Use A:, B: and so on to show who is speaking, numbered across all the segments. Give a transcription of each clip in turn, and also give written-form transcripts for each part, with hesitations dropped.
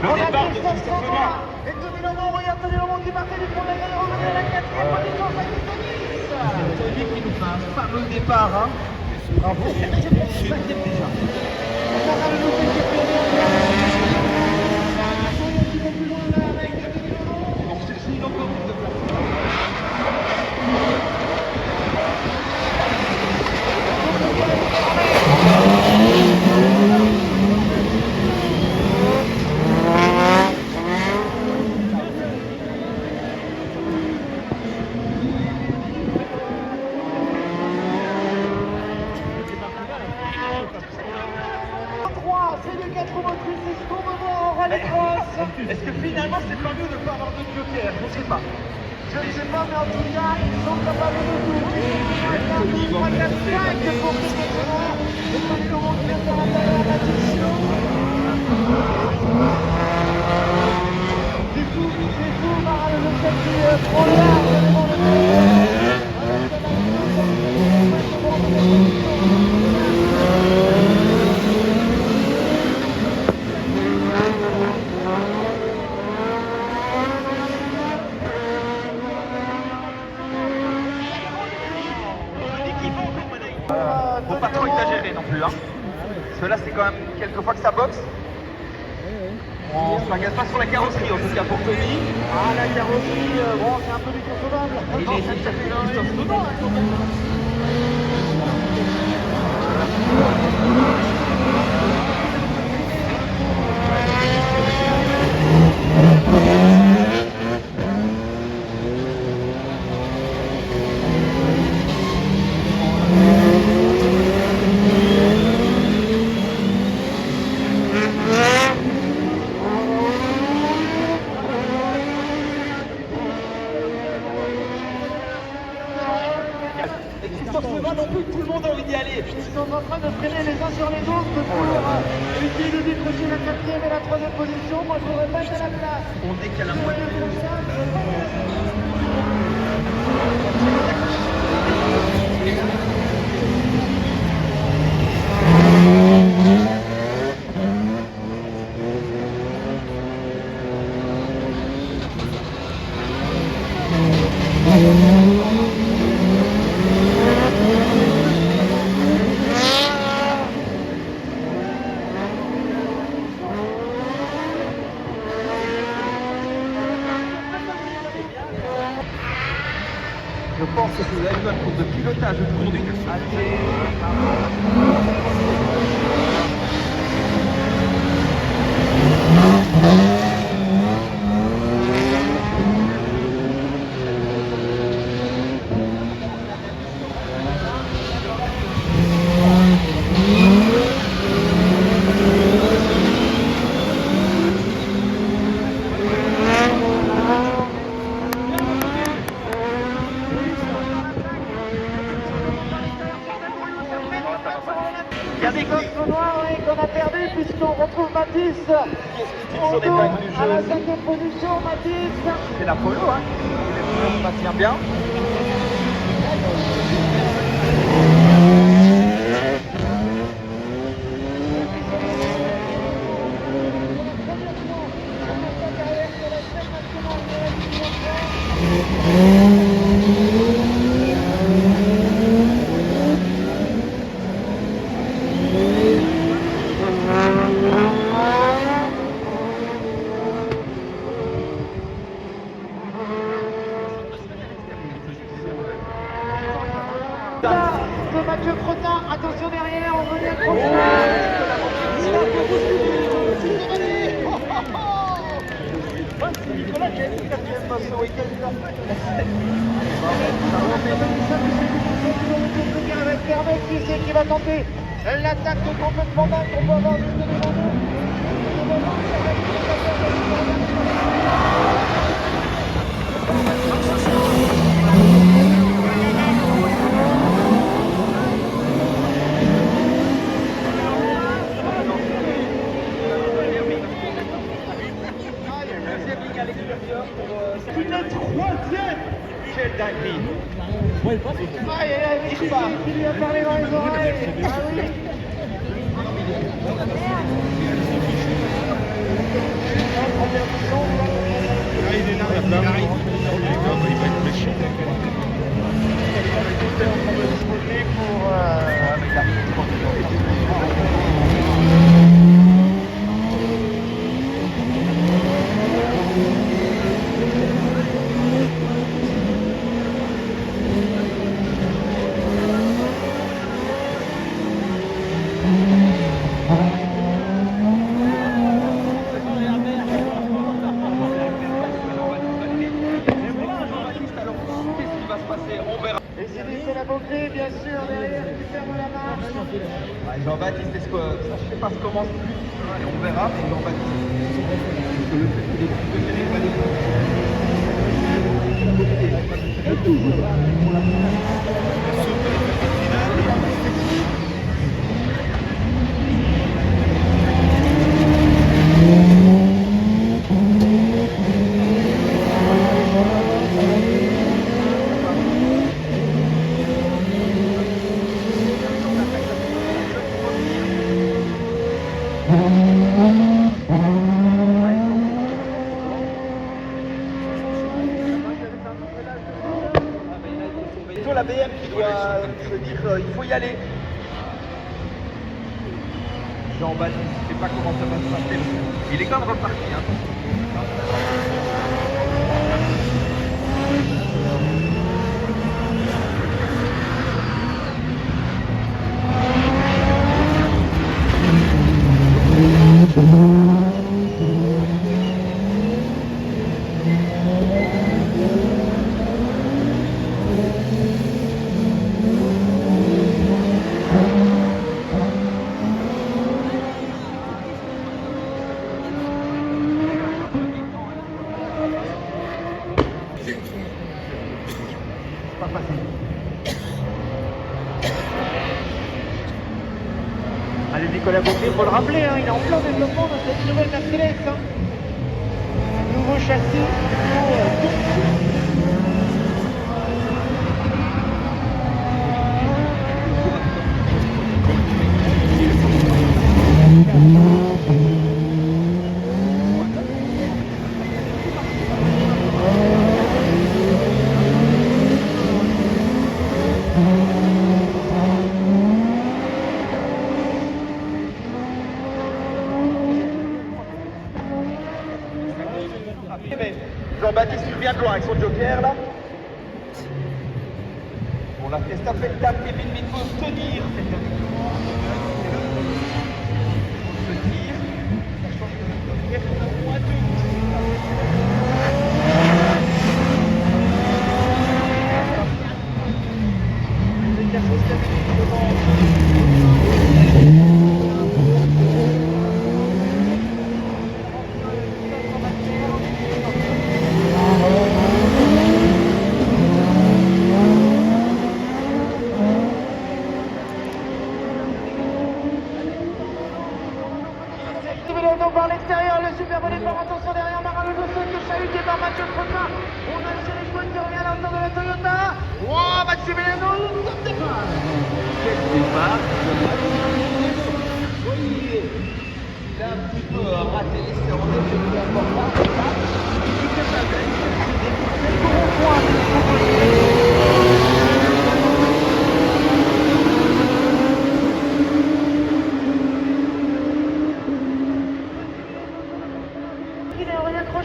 A: Le départ de Christophe Benoît.
B: Et Tony Lomond, regarde Tony Lomond qui partait du premier gain, revenu à la quatrième position, ça y est, Tony qui nous fait un fameux départ. Hein. Bravo. Cinquième déjà. On va le louper qui est plus loin là avec Tony Lomond. Donc c'est une encore de place. Est-ce que finalement c'est pas mieux de ne pas avoir de joker? Je ne sais pas. Je ne sais pas, mais en tout cas, ils sont capables de tout. Ils sont capables de 5 pour ce moment. Et pas le monde qui vient faire la position. Du coup, Maral, le chef qui prend large. Faut pas trop exagérer non plus, hein. Parce que là, c'est quand même quelques fois que ça boxe. On se bagasse pas sur la carrosserie, en tout cas pour Tony. Ah, la carrosserie, bon, c'est un peu du consommable. Il est dit Christophe Benoît, non plus, tout le monde a envie d'y aller. Ils sont en train de freiner les uns sur les autres pour essayer de décrocher la quatrième et la troisième position. Moi, je voudrais pas être à la place.
A: On décale un peu. Je pense que c'est une bonne course de pilotage de conduite
B: Il y a des coques noirs qu'on a perdu puisqu'on retrouve Mathis
A: sur les bagues du
B: à la
A: jeu.
B: 5e position. Mathis,
A: C'est la polo, hein. Ça tient bien.
B: c'est Mathieu Cretin, attention derrière, on revient trop c'est Nicolas qui a dit 4e passe au week-end. Avec Hervé qui va tenter l'attaque complètement dingue qu'on peut avoir du Une 3e. Quelle dinguerie. Aïe aïe aïe, qui lui a parlé dans les oreilles. Ah oui. La bouclée, bien sûr, derrière, qui ferme la marche. Ouais, Jean-Baptiste, est-ce que ça, je sais pas, se commence plus. Allez, on verra. Jean-Baptiste. Est-ce que le fait qu'il ait plus de gérer va plutôt la BM qui doit se dire il faut y aller. Jean-Baptiste, je sais pas comment ça va se passer. Il est quand même reparti. Hein. Pas facile. Allez, Nicolas Bouclé, il faut le rappeler, hein, il est en plein développement de cette nouvelle Mercedes. Hein. Nouveau châssis, Jean-Baptiste il vient de loin avec son joker là. On l'a fait estafette Kevin Vite faut se tenir. Se tire. Ça change de joker. Par l'extérieur, le super bon départ, attention derrière Maran José qui est chahuté par Mathieu Trottin. On a Chéri qui revient à l'entrée de la Toyota. Wow, Maximiliano, top départ. Quel départ. Oui, il a un petit peu raté l'essai en tête, c'est plus important. Il fait sa tête. C'est le gros point.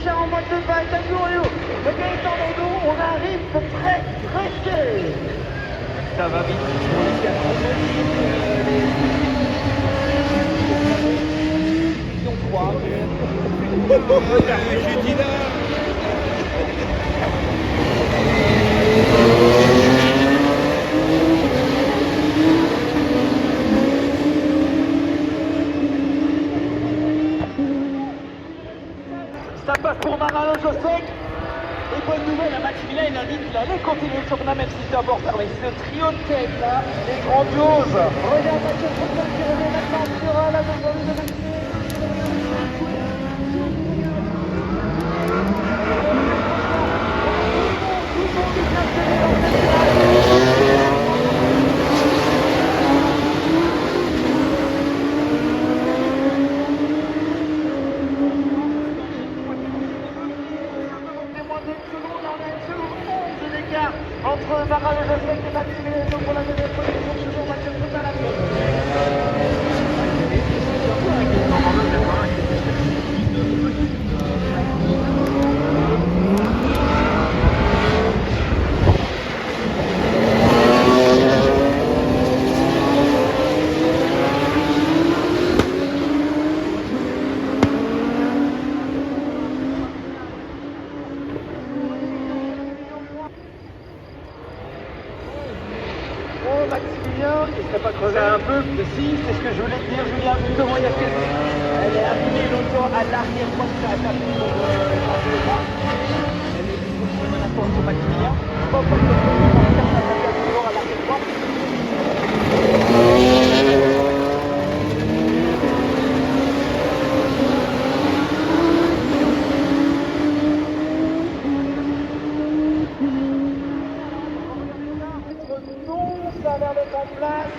B: En mode de balle, Tagurio, le gars est en dos, on a un rythme très serré. Ça va vite pour les 4 ils ont 3. Je dis là. Ça passe pour Maran José. Et bonne nouvelle à Maximilien, il a dit qu'il allait continuer le championnat même si c'est à bord fermé. Ce trio de tête là est grandiose. Regarde Mathieu Trottin qui revient maintenant sur la deuxième de Maximilien. Entre Maran José et Maximilien pour la deuxième position, toujours Mathieu Trottin à la c'est ce que je voulais te dire, Julien. Justement, il y a quelques... Elle est abîmée l'auto à l'arrière, moi je suis à la pour le bras. Elle est une instant sur Maximilien. Hop, hop, hop, toujours à l'arrière droite. Non, ça a l'air d'être en place.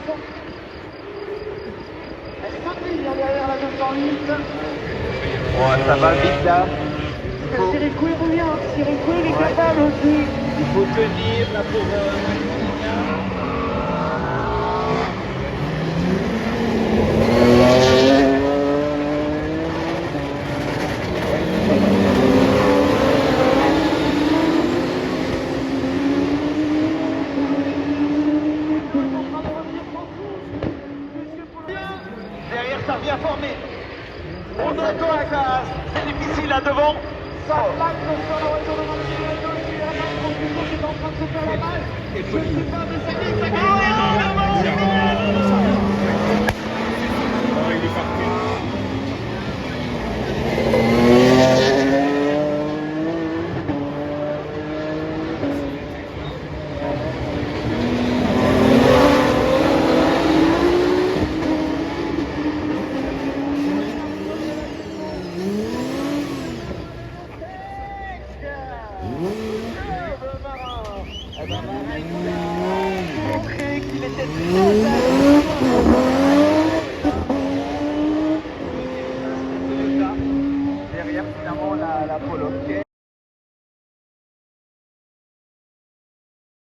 B: Elle est sortie bien derrière la 208.
A: Ouais, ça va vite là.
B: Sirikou il revient, Sirikou il est capable aussi.
A: Il faut tenir là pour Maximilien.
B: Derrière ça revient formé. On entend un gaz, c'est difficile là devant. Ça plaque sur le retournement de la gauche, il y a un confusion qui est en train de se faire la malle. Je ne sais pas, mais ça glisse, ça glisse énormément.